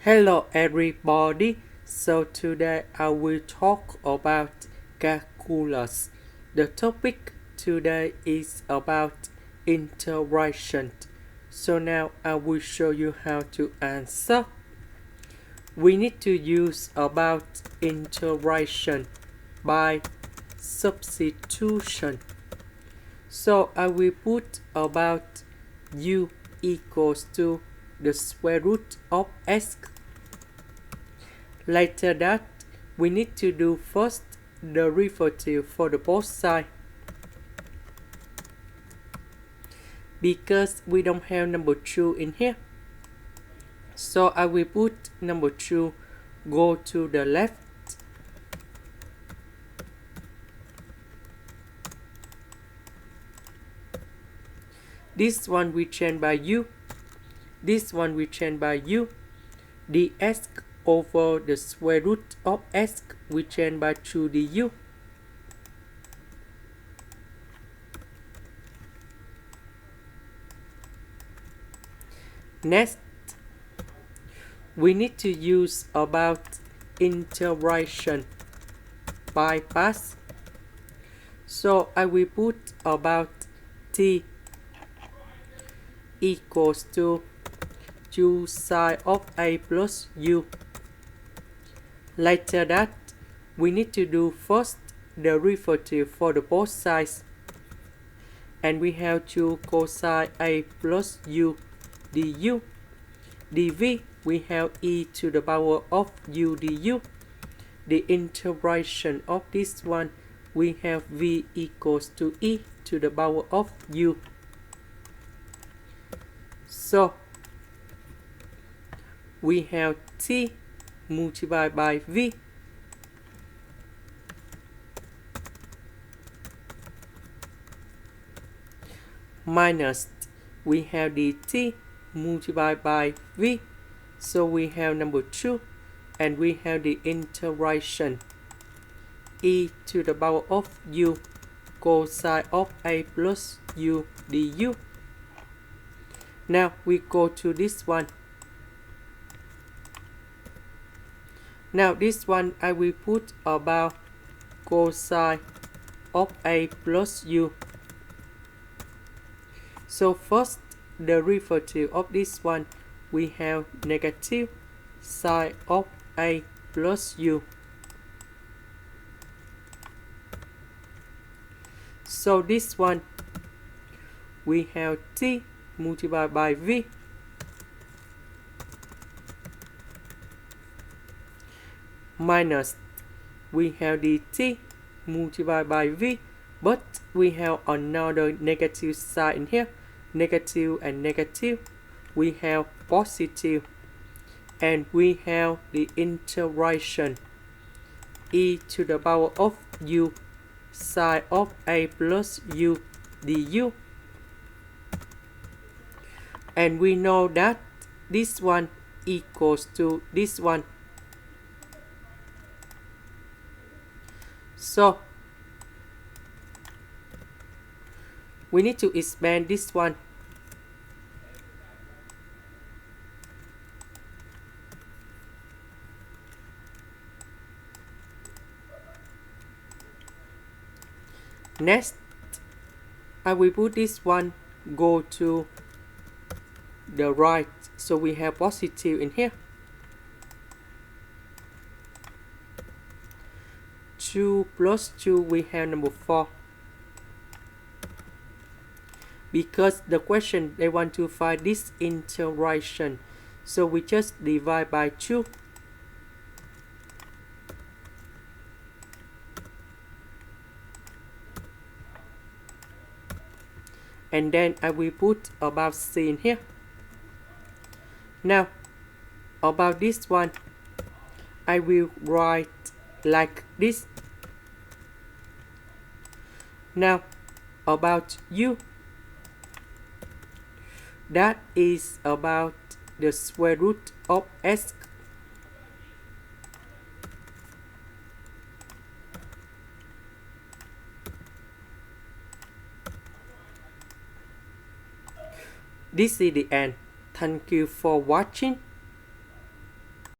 Hello everybody. So today I will talk about calculus. The topic today is about integration. So now I will show you how to answer. We need to use about integration by substitution. So I will put about u equals to the square root of x. Later that, we need to do first the derivative for the both sides. Because we don't have number 2 in here. So I will put number 2 go to the left. This one we change by u. This one we change by u. The x over the square root of x we change by 2 du. Next, we need to use about integration by paths. So I will put about t equals to 2 sine of a plus u. Later that, we need to do first the derivative for the both sides. And we have 2 cosine a plus u du. dv, we have e to the power of u du. The integration of this one, we have v equals to e to the power of u. So, we have t multiplied by v minus we have dt multiplied by v. So we have number 2 and we have the integration e to the power of u cosine of a plus u du. Now we go to this one. Now this one I will put about cosine of a plus u. So first the derivative of this one, we have negative sine of a plus u. So this one, we have t multiplied by v minus we have dt multiplied by v, but we have another negative sign in here, negative and negative. We have positive and we have the integration e to the power of u sine of a plus u du. And we know that this one equals to this one. So we need to expand this one. Next, I will put this one go to the right. So we have positive in here. 2 plus 2, we have number 4. Because the question, they want to find this integration. So we just divide by 2. And then I will put about c in here. Now, about this one, I will write like this. Now, about u, that is about the square root of x. This is the end. Thank you for watching.